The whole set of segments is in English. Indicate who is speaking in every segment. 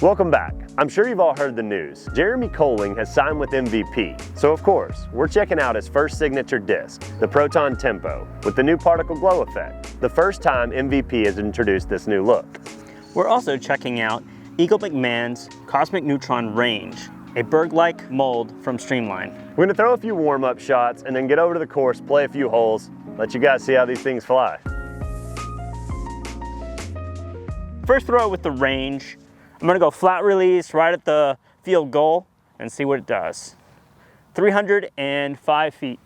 Speaker 1: Welcome back. I'm sure you've all heard the news. Jeremy Koling has signed with MVP. So of course, we're checking out his first signature disc, the Proton Tempo, with the new particle glow effect. The first time MVP has introduced this new look.
Speaker 2: We're also checking out Eagle McMahon's Cosmic Neutron Range, a Berg-like mold from Streamline.
Speaker 1: We're gonna throw a few warm-up shots and then get over to the course, play a few holes, let you guys see how these things fly.
Speaker 2: First throw with the range. I'm gonna go flat release right at the field goal and see what it does. 305 feet.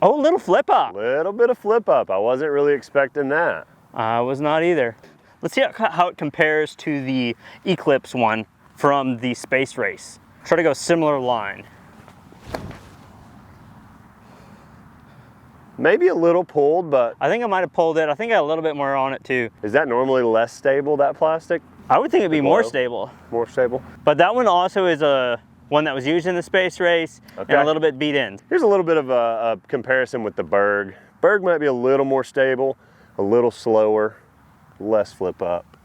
Speaker 2: Oh, a little flip up.
Speaker 1: Little bit of flip up. I wasn't really expecting that.
Speaker 2: I was not either. Let's see how it compares to the Eclipse one from the space race. Try to go similar line.
Speaker 1: Maybe a little pulled, but...
Speaker 2: I think I might have pulled it. I think I had a little bit more on it too.
Speaker 1: Is that normally less stable, that plastic?
Speaker 2: I would think it'd be more stable.
Speaker 1: More stable?
Speaker 2: But that one also is one that was used in the space race and a little bit beat in.
Speaker 1: Here's a little bit of a comparison with the Berg. Berg might be a little more stable, a little slower, less flip up.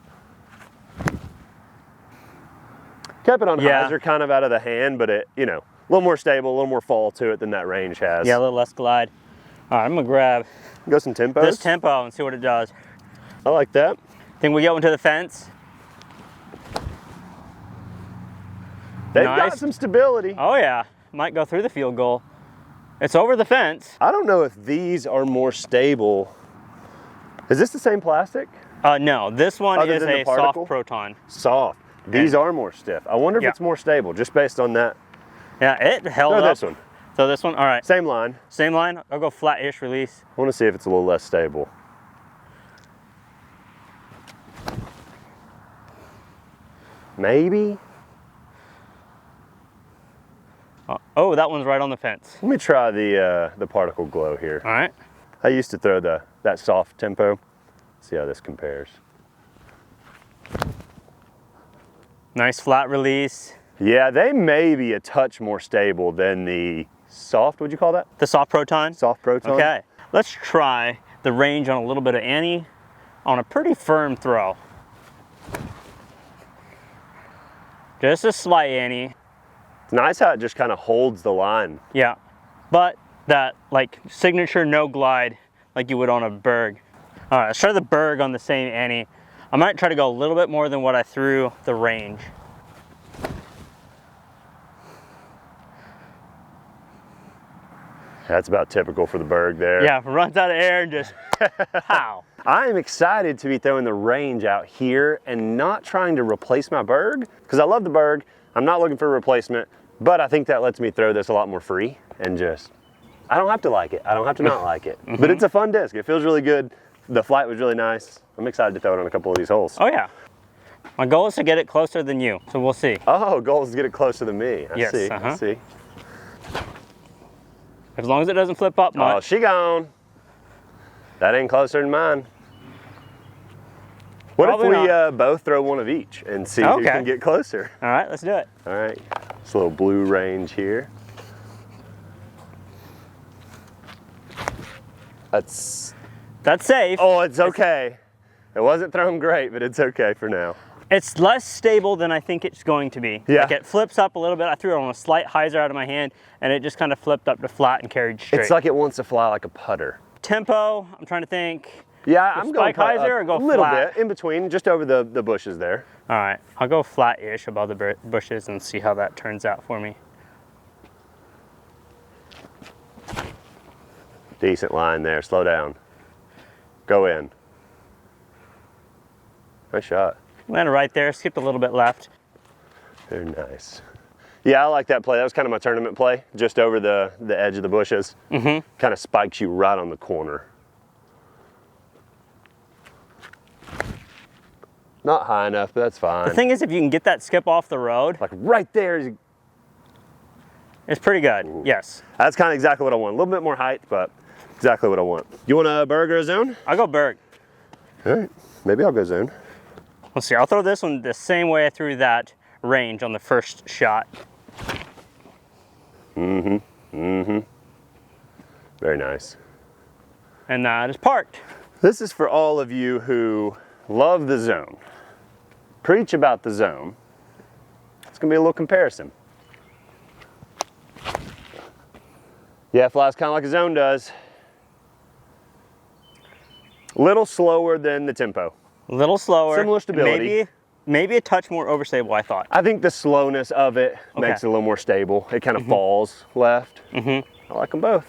Speaker 1: Kept it on hyzer kind of out of the hand, but it, you know, a little more stable, a little more fall to it than that range has.
Speaker 2: Yeah, a little less glide. All right, I'm gonna grab
Speaker 1: go some tempos.
Speaker 2: This tempo and see what it does.
Speaker 1: I like that.
Speaker 2: Think we go into the fence?
Speaker 1: They've got some stability.
Speaker 2: Oh yeah, might go through the field goal. It's over the fence.
Speaker 1: I don't know if these are more stable. Is this the same plastic?
Speaker 2: No, this one is a soft proton.
Speaker 1: Soft. These are more stiff. I wonder if it's more stable, just based on that.
Speaker 2: Yeah, it held up.
Speaker 1: This one.
Speaker 2: So this one, all right.
Speaker 1: Same line.
Speaker 2: Same line, I'll go flat-ish release.
Speaker 1: I want to see if it's a little less stable. Maybe.
Speaker 2: Oh, that one's right on the fence.
Speaker 1: Let me try the particle glow here.
Speaker 2: All right.
Speaker 1: I used to throw that soft tempo. See how this compares.
Speaker 2: Nice flat release.
Speaker 1: Yeah, they may be a touch more stable than the soft, what'd you call that?
Speaker 2: The soft proton?
Speaker 1: Soft proton.
Speaker 2: Okay, let's try the range on a little bit of Annie on a pretty firm throw. Just a slight Annie.
Speaker 1: It's nice how it just kind of holds the line.
Speaker 2: Yeah, but that like signature no glide like you would on a Berg. All right, let's try the Berg on the same Annie. I might try to go a little bit more than what I threw the range.
Speaker 1: That's about typical for the Berg there.
Speaker 2: Yeah, runs out of air and just pow.
Speaker 1: I am excited to be throwing the range out here and not trying to replace my Berg, because I love the Berg. I'm not looking for a replacement, but I think that lets me throw this a lot more free and just, I don't have to like it. I don't have to not like it. But it's a fun disc. It feels really good. The flight was really nice. I'm excited to throw it on a couple of these holes.
Speaker 2: Oh yeah. My goal is to get it closer than you, so we'll see.
Speaker 1: Oh, goal is to get it closer than me. I see, I see.
Speaker 2: As long as it doesn't flip up much.
Speaker 1: Oh, she gone. That ain't closer than mine. What if we both throw one of each and see who can get closer?
Speaker 2: All right, let's do it.
Speaker 1: All right, this little blue range here. That's
Speaker 2: safe.
Speaker 1: Oh, it's okay. It wasn't thrown great, but it's okay for now.
Speaker 2: It's less stable than I think it's going to be.
Speaker 1: Yeah.
Speaker 2: Like it flips up a little bit. I threw it on a slight hyzer out of my hand and it just kind of flipped up to flat and carried straight.
Speaker 1: It's like it wants to fly like a putter.
Speaker 2: Tempo, I'm trying to think.
Speaker 1: Yeah, I'm going
Speaker 2: hyzer or go
Speaker 1: a little
Speaker 2: flat?
Speaker 1: bit in between, just over the bushes there.
Speaker 2: All right, I'll go flat-ish above the bushes and see how that turns out for me.
Speaker 1: Decent line there, slow down. Go in. Nice shot.
Speaker 2: Landed right there, skipped a little bit left.
Speaker 1: Very nice. Yeah, I like that play. That was kind of my tournament play, just over the edge of the bushes. Kind of spikes you right on the corner. Not high enough, but that's fine.
Speaker 2: The thing is, if you can get that skip off the road,
Speaker 1: like right there,
Speaker 2: it's pretty good. Ooh. Yes.
Speaker 1: That's kind of exactly what I want. A little bit more height, but exactly what I want. You want a Berg or a zone?
Speaker 2: I'll go Berg.
Speaker 1: All right, maybe I'll go zone.
Speaker 2: Let's see, I'll throw this one the same way I threw that range on the first shot.
Speaker 1: Very nice.
Speaker 2: And that is parked.
Speaker 1: This is for all of you who love the zone. preach about the zone. It's gonna be a little comparison. Yeah, flies kind of like a zone does. Little slower than the tempo.
Speaker 2: A little slower.
Speaker 1: Similar stability.
Speaker 2: Maybe a touch more overstable, I thought.
Speaker 1: I think the slowness of it makes it a little more stable. It kind of falls left. I like them both.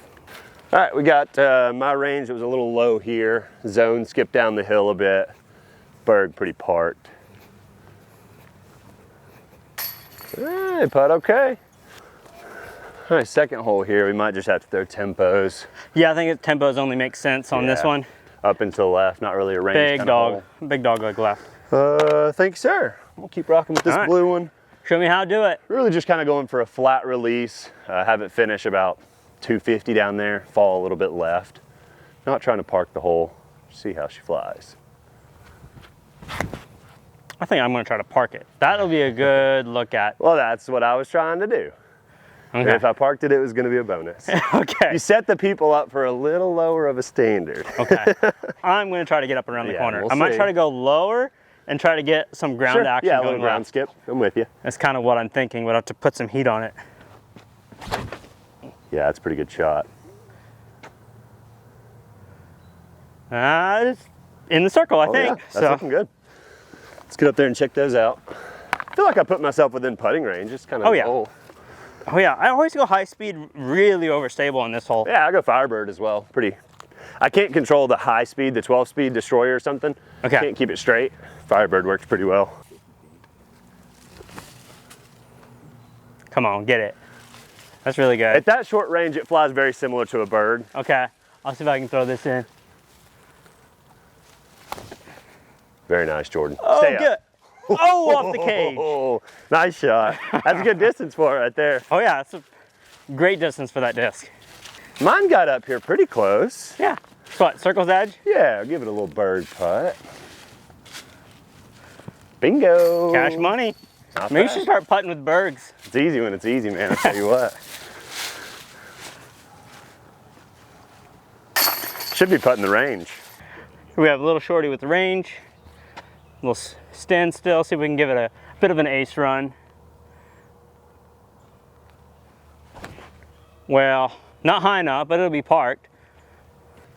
Speaker 1: All right, we got my range. It was a little low here. Zone skipped down the hill a bit. Berg pretty parked. Hey, putt okay. All right, second hole here. We might just have to throw tempos.
Speaker 2: Yeah, I think tempos only make sense on this one.
Speaker 1: Up and to the left, not really a range.
Speaker 2: Big dog. Big dog leg left.
Speaker 1: Thank you, sir. We'll keep rocking with this blue one.
Speaker 2: Show me how to do it.
Speaker 1: Really just kind of going for a flat release. Have it finish about 250 down there, fall a little bit left. Not trying to park the hole. See how she flies.
Speaker 2: I think I'm going to try to park it. That'll be a good look at.
Speaker 1: Well, that's what I was trying to do.
Speaker 2: Okay.
Speaker 1: And if I parked it, it was going to be a bonus.
Speaker 2: Okay.
Speaker 1: You set the people up for a little lower of a standard.
Speaker 2: Okay. I'm going to try to get up around the corner. I might try to go lower and try to get some ground action
Speaker 1: yeah, a
Speaker 2: going
Speaker 1: little ground skip. I'm with you.
Speaker 2: That's kind of what I'm thinking. We'll have to put some heat on it.
Speaker 1: Yeah, that's a pretty good shot.
Speaker 2: It's in the circle, I think.
Speaker 1: Yeah, that's looking good. Let's get up there and check those out. I feel like I put myself within putting range. It's kind of the goal.
Speaker 2: Oh yeah, I always go high speed, really overstable on this hole.
Speaker 1: Yeah, I go Firebird as well. I can't control the high speed, the 12-speed Destroyer or something.
Speaker 2: Okay.
Speaker 1: Can't keep it straight. Firebird works pretty well.
Speaker 2: Come on, get it. That's really good.
Speaker 1: At that short range, it flies very similar to a bird.
Speaker 2: Okay, I'll see if I can throw this in.
Speaker 1: Very nice, Jordan.
Speaker 2: Oh,
Speaker 1: Stay
Speaker 2: good.
Speaker 1: Up.
Speaker 2: Oh, off the cage.
Speaker 1: Oh, nice shot. That's a good distance for it right there.
Speaker 2: Oh yeah, that's a great distance for that disc.
Speaker 1: Mine got up here pretty close.
Speaker 2: Yeah. What, circle's edge?
Speaker 1: Yeah, I'll give it a little bird putt. Bingo.
Speaker 2: Cash money.
Speaker 1: Not
Speaker 2: Maybe you
Speaker 1: bad.
Speaker 2: should start putting with Bergs.
Speaker 1: It's easy when it's easy, man. I'll tell you what. Should be putting the range.
Speaker 2: We have a little shorty with the range. We'll stand still, see if we can give it a bit of an ace run. Well, not high enough, but it'll be parked.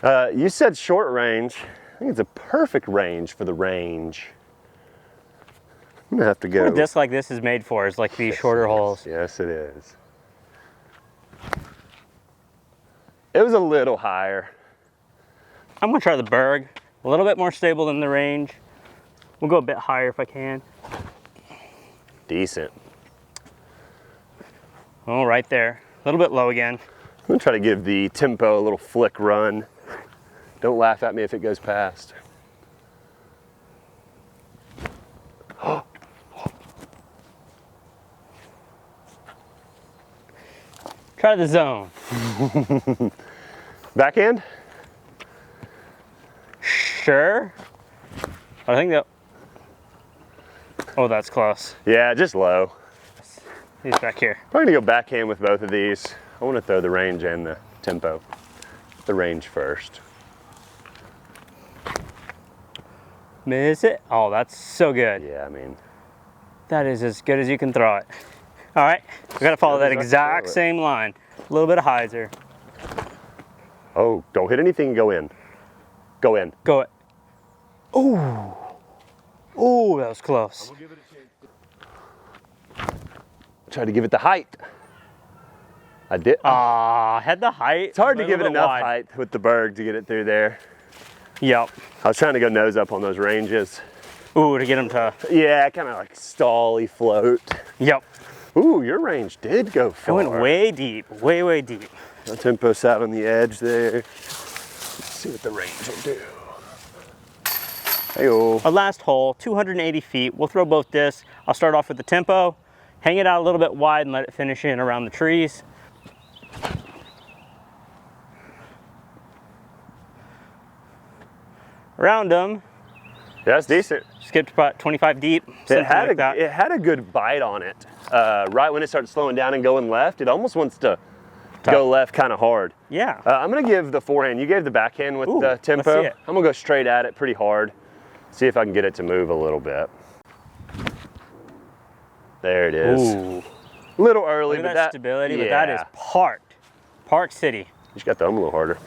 Speaker 1: You said short range. I think it's a perfect range for the range. I'm gonna have to go.
Speaker 2: What a disc like this is made for is like these shorter holes.
Speaker 1: Yes, it is. It was a little higher.
Speaker 2: I'm gonna try the Berg. A little bit more stable than the range. We'll go a bit higher if I can.
Speaker 1: Decent.
Speaker 2: Oh, right there. A little bit low again.
Speaker 1: I'm gonna try to give the tempo a little flick run. Don't laugh at me if it goes past.
Speaker 2: Try the zone.
Speaker 1: Backhand?
Speaker 2: Sure. I think that. Oh, that's close.
Speaker 1: Yeah, just low.
Speaker 2: He's back here.
Speaker 1: Probably gonna go backhand with both of these. I wanna throw the range and the tempo. The range first.
Speaker 2: Miss it. Oh, that's so good.
Speaker 1: Yeah, I mean.
Speaker 2: That is as good as you can throw it. All right, we gotta follow that exact same line. A little bit of hyzer.
Speaker 1: Oh, don't hit anything and go in. Go in.
Speaker 2: Go it. Ooh. Ooh, that was close.
Speaker 1: Try to give it the height. I did.
Speaker 2: Had the height.
Speaker 1: It's hard to give it enough height with the Berg to get it through there.
Speaker 2: Yep.
Speaker 1: I was trying to go nose up on those ranges.
Speaker 2: Ooh, to get him to.
Speaker 1: Yeah, kind of like stally float.
Speaker 2: Yep.
Speaker 1: Ooh, your range did go
Speaker 2: It
Speaker 1: far.
Speaker 2: went way deep, way deep.
Speaker 1: The tempo sat on the edge there. Let's see what the range will do. Hey-oh.
Speaker 2: Our last hole, 280 feet. We'll throw both discs. I'll start off with the tempo, hang it out a little bit wide and let it finish in around the trees. Around them.
Speaker 1: Yeah, that's decent.
Speaker 2: Skipped about 25 deep.
Speaker 1: It had,
Speaker 2: like that.
Speaker 1: it had a good bite on it. Right when it started slowing down and going left, it almost wants to go left kind of hard.
Speaker 2: Yeah.
Speaker 1: I'm gonna give the forehand. You gave the backhand with the
Speaker 2: Let's
Speaker 1: tempo.
Speaker 2: see it.
Speaker 1: I'm gonna go straight at it pretty hard. See if I can get it to move a little bit. There it is.
Speaker 2: Ooh.
Speaker 1: A little early,
Speaker 2: Look at
Speaker 1: but
Speaker 2: that stability,
Speaker 1: yeah.
Speaker 2: but that is Park City.
Speaker 1: You just got to thumb a little harder.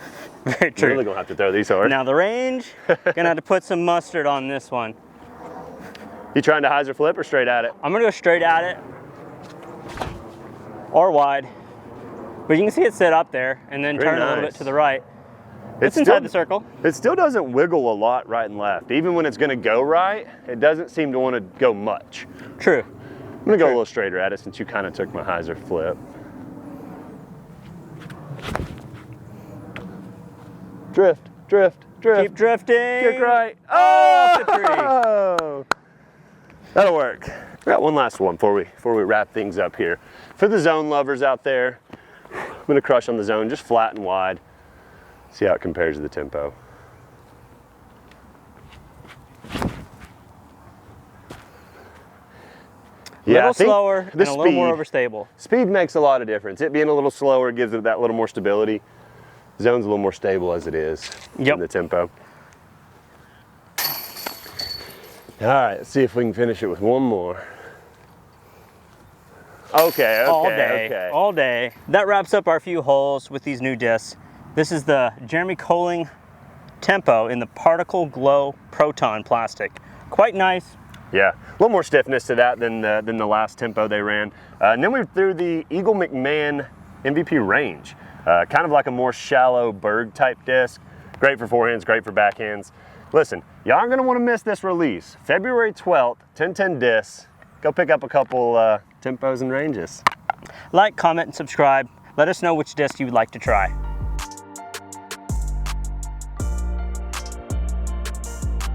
Speaker 2: Very true.
Speaker 1: We're really gonna have to throw these hard.
Speaker 2: Now the range, gonna have to put some mustard on this one.
Speaker 1: You trying to hyzer flip or straight at it?
Speaker 2: I'm gonna go straight at it, or wide. But you can see it sit up there and then
Speaker 1: Very
Speaker 2: turn a little
Speaker 1: nice.
Speaker 2: bit to the right. It's inside the circle.
Speaker 1: It still doesn't wiggle a lot right and left. Even when it's gonna go right, it doesn't seem to want to go much.
Speaker 2: True.
Speaker 1: I'm gonna go a little straighter at it since you kind of took my hyzer flip. Drift, drift, drift.
Speaker 2: Keep drifting.
Speaker 1: Kick right.
Speaker 2: Off the tree.
Speaker 1: Oh! That'll work. We got one last one before we wrap things up here. For the zone lovers out there, I'm gonna crush on the zone, just flat and wide. See how it compares to the tempo.
Speaker 2: A little slower and a little more overstable.
Speaker 1: Speed makes a lot of difference. It being a little slower gives it that little more stability. Zone's a little more stable as it is in the tempo. All right, let's see if we can finish it with one more. Okay,
Speaker 2: All day. That wraps up our few holes with these new discs. This is the Jeremy Koling Tempo in the Particle Glow Proton plastic. Quite nice.
Speaker 1: Yeah, a little more stiffness to that than the last tempo they ran. And then we threw the Eagle McMahon MVP Range. Kind of like a more shallow Berg type disc. Great for forehands, great for backhands. Listen, y'all aren't gonna wanna miss this release. February 12th, 1010 discs. Go pick up a couple tempos and ranges.
Speaker 2: Like, comment, and subscribe. Let us know which disc you would like to try.